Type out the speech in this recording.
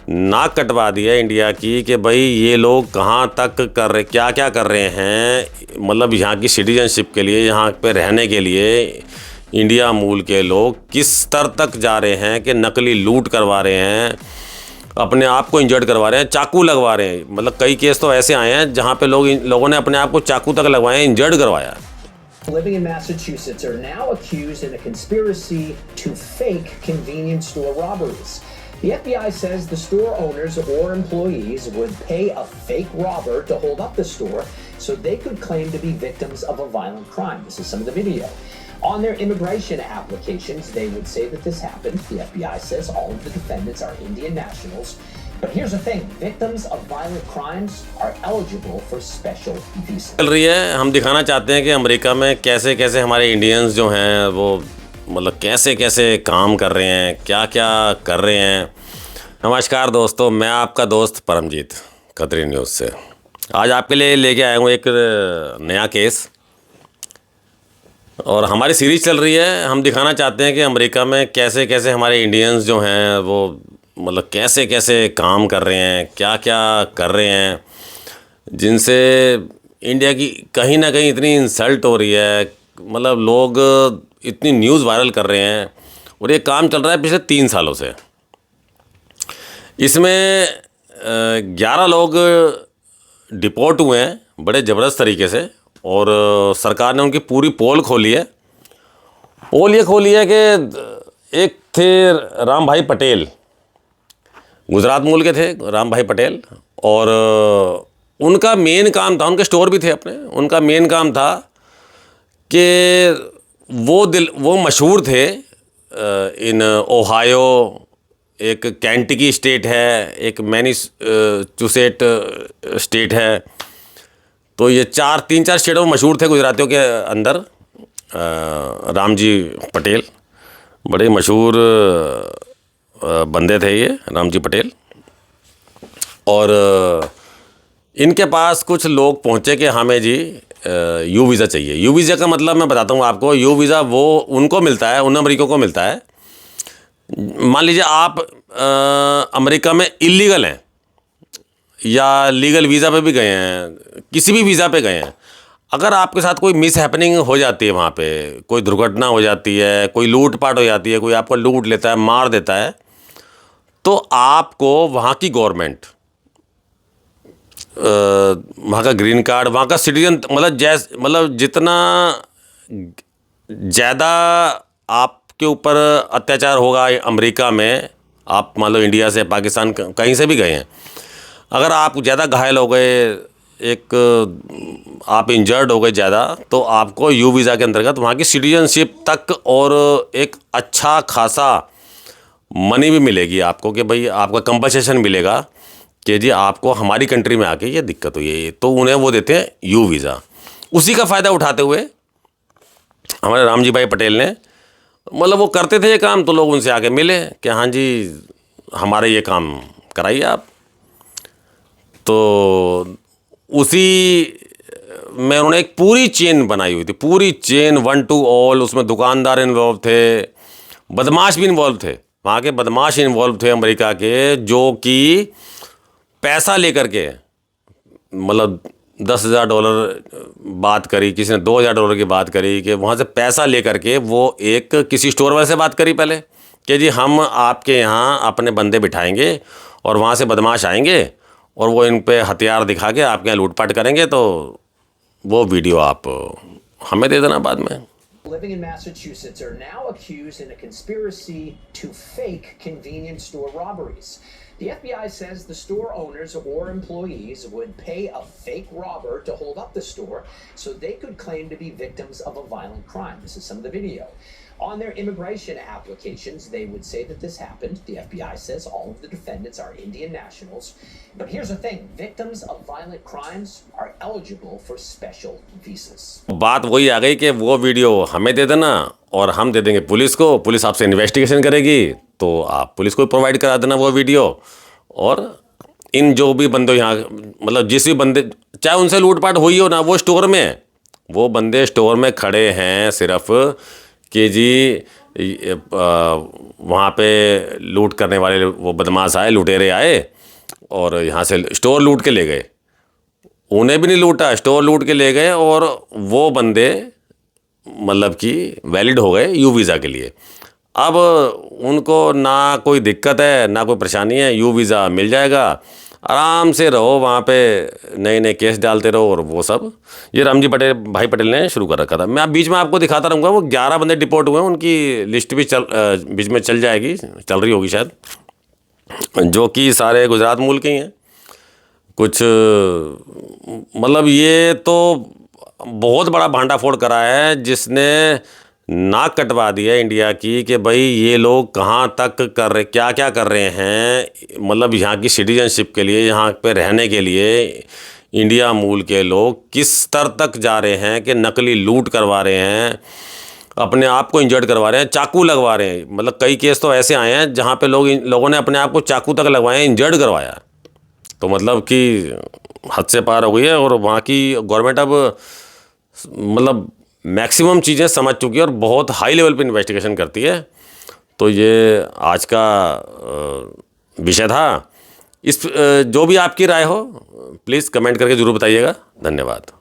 नाक कटवा दी है इंडिया की कि भाई ये लोग कहाँ तक कर रहे, क्या क्या कर रहे हैं। मतलब यहाँ की सिटीजनशिप के लिए, यहाँ पे रहने के लिए इंडिया मूल के लोग किस स्तर तक जा रहे हैं कि नकली लूट करवा रहे हैं, अपने आप को इंजर्ड करवा रहे हैं, चाकू लगवा रहे हैं। मतलब कई केस तो ऐसे आए हैं जहाँ पे लोगों ने अपने आप को चाकू तक लगवाए हैं, इंजर्ड करवाया। Living in Massachusetts are now accused in a conspiracy to fake convenience store robberies. The FBI says the store owners or employees would pay a fake robber to hold up the store so they could claim to be victims of a violent crime. This is some of the video. On their immigration applications, they would say that this happened. The FBI says all of the defendants are Indian nationals. But here's the thing, victims of violent crimes are eligible for special visas. चल रही है, हम दिखाना चाहते हैं कि America में कैसे कैसे हमारे इंडियंस जो हैं वो मतलब कैसे कैसे काम कर रहे हैं, क्या क्या कर रहे हैं। नमस्कार दोस्तों, मैं आपका दोस्त परमजीत, खतरी न्यूज़ से। आज आपके लिए लेके आया हूँ एक नया केस, और हमारी सीरीज़ चल रही है। हम दिखाना चाहते हैं कि अमेरिका में कैसे कैसे हमारे इंडियंस जो हैं वो मतलब कैसे कैसे काम कर रहे हैं, क्या क्या कर रहे हैं, जिनसे इंडिया की कहीं ना कहीं इतनी इंसल्ट हो रही है। मतलब लोग इतनी न्यूज़ वायरल कर रहे हैं, और ये काम चल रहा है पिछले 3 सालों से। इसमें 11 लोग डिपोर्ट हुए हैं बड़े ज़बरदस्त तरीके से, और सरकार ने उनकी पूरी पोल खोली है। पोल ये खोली है कि एक थे राम भाई पटेल, गुजरात मूल के थे राम भाई पटेल, और उनका मेन काम था, उनके स्टोर भी थे अपने, उनका मेन काम था कि वो मशहूर थे इन ओहायो, एक कैंटकी स्टेट है, एक मैनीचुसेट स्टेट है। तो ये 3-4 स्टेटों में मशहूर थे गुजरातियों के अंदर। राम जी पटेल बड़े मशहूर बंदे थे ये राम जी पटेल। और इनके पास कुछ लोग पहुँचे कि हमें जी यू वीज़ा चाहिए। यू वीज़ा का मतलब मैं बताता हूँ आपको। यू वीज़ा वो उनको मिलता है, उन अमेरिकियों को मिलता है। मान लीजिए आप अमेरिका में इलीगल हैं या लीगल वीज़ा पे भी गए हैं, किसी भी वीज़ा पे गए हैं, अगर आपके साथ कोई मिस हैपनिंग हो जाती है, वहाँ पे कोई दुर्घटना हो जाती है, कोई लूट पाट हो जाती है, कोई आपको लूट लेता है, मार देता है, तो आपको वहाँ की गवर्नमेंट वहाँ का ग्रीन कार्ड, वहाँ का सिटीजन, मतलब जितना ज़्यादा आपके ऊपर अत्याचार होगा अमेरिका में, आप मान लो इंडिया से, पाकिस्तान, कहीं से भी गए हैं, अगर आप ज़्यादा घायल हो गए, आप इंजर्ड हो गए ज़्यादा, तो आपको यू वीज़ा के अंतर्गत वहाँ की सिटीजनशिप तक और एक अच्छा खासा मनी भी मिलेगी आपको, कि भाई आपका कंपनसेशन मिलेगा कि जी आपको हमारी कंट्री में आके ये दिक्कत हुई है, तो उन्हें वो देते हैं यू वीज़ा। उसी का फ़ायदा उठाते हुए हमारे राम जी भाई पटेल ने, मतलब वो करते थे ये काम, तो लोग उनसे आके मिले कि हाँ जी हमारे ये काम कराइए आप। तो उसी में उन्होंने एक पूरी चेन बनाई हुई थी, पूरी चेन 1 to all। उसमें दुकानदार इन्वॉल्व थे, बदमाश भी इन्वॉल्व थे, वहाँ के बदमाश इन्वॉल्व थे अमेरिका के, जो कि पैसा लेकर के, मतलब $10,000 बात करी, किसी ने $2,000 की बात करी, कि वहाँ से पैसा लेकर के वो एक किसी स्टोर वाले से बात करी पहले कि जी हम आपके यहाँ अपने बंदे बिठाएंगे, और वहाँ से बदमाश आएंगे और वो इन पे हथियार दिखा के आपके यहाँ लूटपाट करेंगे, तो वो वीडियो आप हमें दे देना बाद में। Living in Massachusetts are now accused in a conspiracy to fake convenience store robberies. The FBI says the store owners or employees would pay a fake robber to hold up the store so they could claim to be victims of a violent crime. This is some of the video. On their immigration applications, they would say that this happened. The FBI says all of the defendants are Indian nationals. But here's the thing, victims of violent crimes are eligible for special visas. बात वही आ गई कि वो video हमें दे देना और हम दे देंगे पुलिस को, पुलिस आपसे इन्वेस्टिगेशन करेगी, तो आप पुलिस को प्रोवाइड करा देना वो वीडियो। और इन जो भी बंदे यहाँ, मतलब जिस भी बंदे, चाहे उनसे लूटपाट हुई हो ना, वो स्टोर में, वो बंदे स्टोर में खड़े हैं सिर्फ कि जी वहाँ पे लूट करने वाले वो बदमाश आए, लुटेरे आए और यहाँ से स्टोर लूट के ले गए। उन्हें भी नहीं लूटा, स्टोर लूट के ले गए और वो बंदे मतलब कि वैलिड हो गए यू वीज़ा के लिए। अब उनको ना कोई दिक्कत है ना कोई परेशानी है, यू वीज़ा मिल जाएगा, आराम से रहो वहाँ पे, नए नए केस डालते रहो और वो सब ये रामजी पटेल भाई पटेल ने शुरू कर रखा था। मैं बीच में आपको दिखाता रहूँगा, वो 11 बंदे डिपोर्ट हुए हैं, उनकी लिस्ट भी बीच में चल जाएगी, चल रही होगी शायद, जो कि सारे गुजरात मूल के ही हैं कुछ। मतलब ये तो बहुत बड़ा भांडाफोड़ करा है जिसने नाक कटवा दी है इंडिया की कि भाई ये लोग कहाँ तक कर रहे, क्या क्या कर रहे हैं। मतलब यहाँ की सिटीजनशिप के लिए, यहाँ पे रहने के लिए इंडिया मूल के लोग किस स्तर तक जा रहे हैं कि नकली लूट करवा रहे हैं, अपने आप को इंजर्ड करवा रहे हैं, चाकू लगवा रहे हैं। मतलब कई केस तो ऐसे आए हैं जहाँ पे लोगों ने अपने आप को चाकू तक लगवाए, इंजर्ड करवाया। तो मतलब कि हद से पार हो गई है और वहाँ की गवर्नमेंट अब मतलब मैक्सिमम चीज़ें समझ चुकी है और बहुत हाई लेवल पे इन्वेस्टिगेशन करती है। तो ये आज का विषय था। इस जो भी आपकी राय हो प्लीज़ कमेंट करके ज़रूर बताइएगा। धन्यवाद।